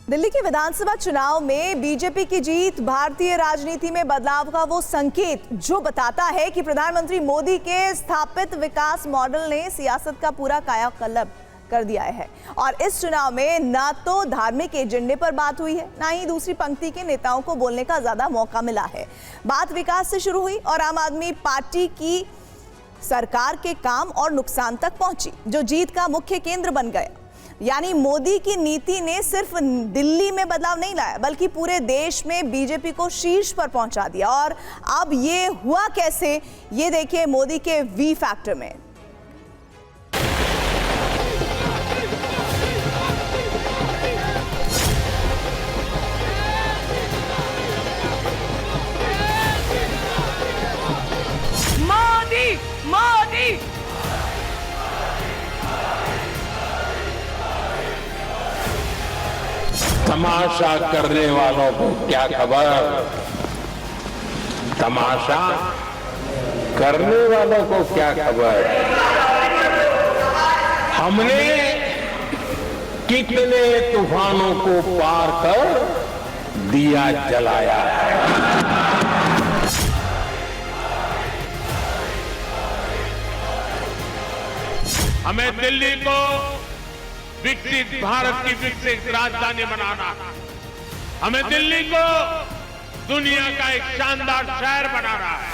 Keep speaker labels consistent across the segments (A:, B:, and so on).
A: दिल्ली के विधानसभा चुनाव में बीजेपी की जीत भारतीय राजनीति में बदलाव का वो संकेत जो बताता है कि प्रधानमंत्री मोदी के स्थापित विकास मॉडल ने सियासत का पूरा कायाकल्प कर दिया है। और इस चुनाव में ना तो धार्मिक एजेंडे पर बात हुई है, ना ही दूसरी पंक्ति के नेताओं को बोलने का ज्यादा मौका मिला है। बात विकास से शुरू हुई और आम आदमी पार्टी की सरकार के काम और नुकसान तक पहुंची, जो जीत का मुख्य केंद्र बन गया। यानी मोदी की नीति ने सिर्फ दिल्ली में बदलाव नहीं लाया, बल्कि पूरे देश में बीजेपी को शीर्ष पर पहुंचा दिया। और अब ये हुआ कैसे, ये देखिए मोदी के वी फैक्टर में।
B: मोदी मोदी
C: तमाशा करने वालों को क्या खबर, तमाशा करने वालों को क्या खबर। हमने कितने तूफानों को पार कर दिया जलाया है।
D: हमें दिल्ली को विकसित भारत की विकसित राजधानी बनाना है। हमें दिल्ली को दुनिया का एक शानदार शहर बनाना है।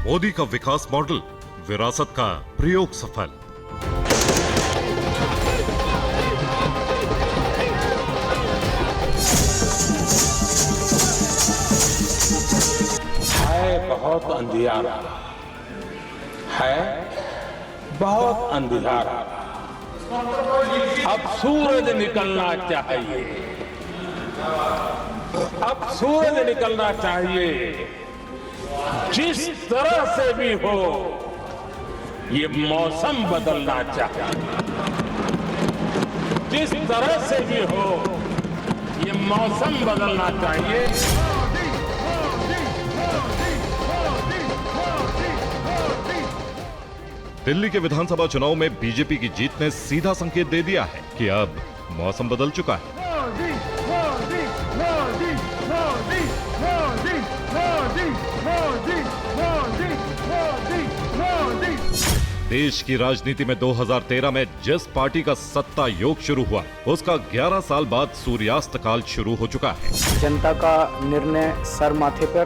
E: मोदी का विकास मॉडल, विरासत का प्रयोग सफल।
C: बहुत अंधियारा है, बहुत अंधियारा। अब सूरज निकलना चाहिए, अब सूरज निकलना चाहिए। जिस तरह से भी हो, ये मौसम बदलना चाहिए। जिस तरह से भी हो, ये मौसम बदलना चाहिए।
E: दिल्ली के विधानसभा चुनाव में बीजेपी की जीत ने सीधा संकेत दे दिया है कि अब मौसम बदल चुका है।
B: मोदी मोदी मोदी मोदी मोदी मोदी मोदी मोदी मोदी।
E: देश की राजनीति में 2013 में जिस पार्टी का सत्ता योग शुरू हुआ, उसका 11 साल बाद सूर्यास्त काल शुरू हो चुका है।
F: जनता का निर्णय सर माथे पर।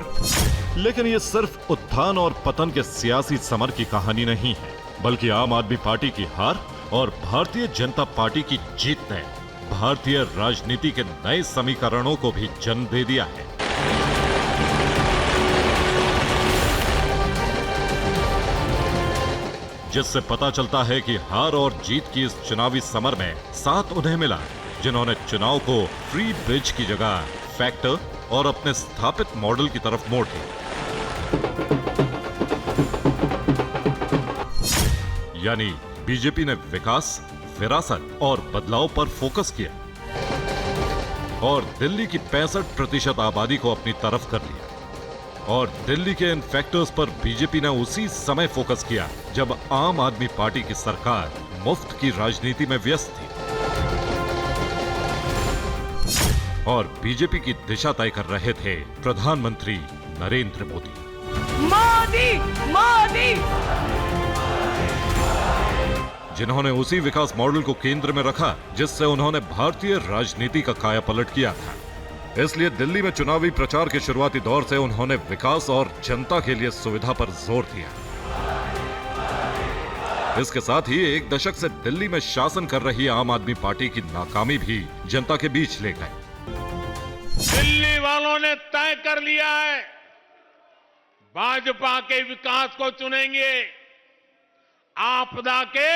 E: लेकिन ये सिर्फ उत्थान और पतन के सियासी समर की कहानी नहीं है, बल्कि आम आदमी पार्टी की हार और भारतीय जनता पार्टी की जीत ने भारतीय राजनीति के नए समीकरणों को भी जन्म दे दिया है। जिससे पता चलता है कि हार और जीत की इस चुनावी समर में साथ उन्हें मिला जिन्होंने चुनाव को फ्री ब्रिज की जगह फैक्टर और अपने स्थापित मॉडल की तरफ मोड़ दिया। यानी बीजेपी ने विकास, विरासत और बदलाव पर फोकस किया और दिल्ली की 65% आबादी को अपनी तरफ कर लिया। और दिल्ली के इन फैक्टर्स पर बीजेपी ने उसी समय फोकस किया जब आम आदमी पार्टी की सरकार मुफ्त की राजनीति में व्यस्त थी और बीजेपी की दिशा तय कर रहे थे प्रधानमंत्री नरेंद्र मोदी।
B: मोदी मोदी
E: जिन्होंने उसी विकास मॉडल को केंद्र में रखा जिससे उन्होंने भारतीय राजनीति का कायापलट किया था। इसलिए दिल्ली में चुनावी प्रचार के शुरुआती दौर से उन्होंने विकास और जनता के लिए सुविधा पर जोर दिया। इसके साथ ही एक दशक से दिल्ली में शासन कर रही आम आदमी पार्टी की नाकामी भी जनता के बीच ले गए।
D: दिल्ली वालों ने तय कर लिया है, भाजपा के विकास को चुनेंगे, आपदा के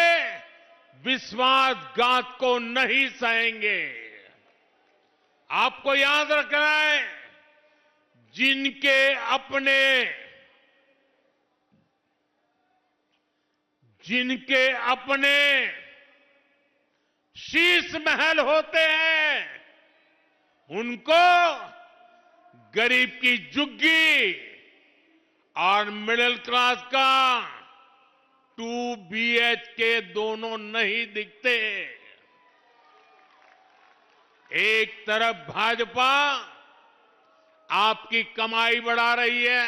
D: विश्वासघात को नहीं सहेंगे। आपको याद रखना है, जिनके अपने शीश महल होते हैं, उनको गरीब की झुग्गी और मिडिल क्लास का 2 BHK दोनों नहीं दिखते। एक तरफ भाजपा आपकी कमाई बढ़ा रही है,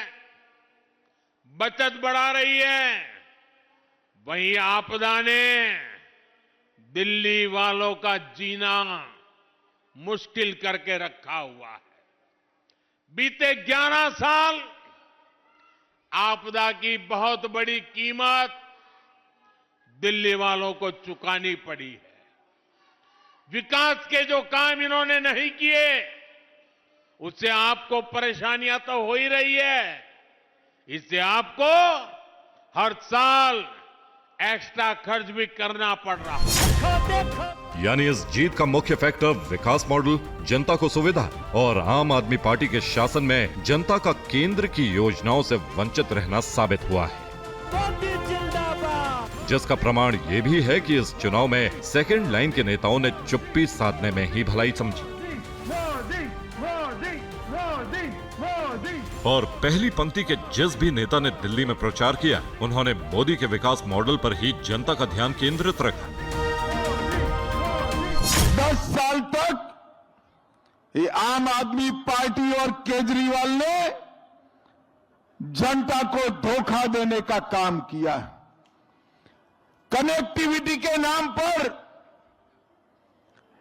D: बचत बढ़ा रही है, वहीं आपदा ने दिल्ली वालों का जीना मुश्किल करके रखा हुआ है। बीते 11 साल आपदा की बहुत बड़ी कीमत दिल्ली वालों को चुकानी पड़ी है। विकास के जो काम इन्होंने नहीं किए, उससे आपको परेशानियां तो हो ही रही है। इससे आपको हर साल एक्स्ट्रा खर्च भी करना पड़ रहा है।
E: यानी इस जीत का मुख्य फैक्टर विकास मॉडल, जनता को सुविधा और आम आदमी पार्टी के शासन में जनता का केंद्र की योजनाओं से वंचित रहना साबित हुआ है। जिसका प्रमाण ये भी है कि इस चुनाव में सेकंड लाइन के नेताओं ने चुप्पी साधने में ही भलाई समझी और पहली पंक्ति के जिस भी नेता ने दिल्ली में प्रचार किया, उन्होंने मोदी के विकास मॉडल पर ही जनता का ध्यान केंद्रित रखा।
G: 10 साल तक ये आम आदमी पार्टी और केजरीवाल ने जनता को धोखा देने का काम किया। कनेक्टिविटी के नाम पर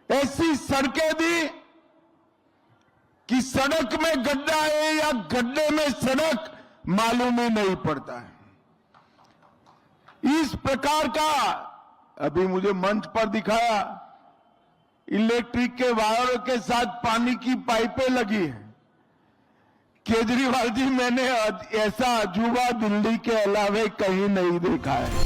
G: ऐसी सड़कें दी कि सड़क में गड्ढा है या गड्ढे में सड़क मालूम ही नहीं पड़ता है। इस प्रकार का अभी मुझे मंच पर दिखाया, इलेक्ट्रिक के वायरों के साथ पानी की पाइपें लगी हैं। केजरीवाल जी, मैंने ऐसा अजूबा दिल्ली के अलावे कहीं नहीं देखा है।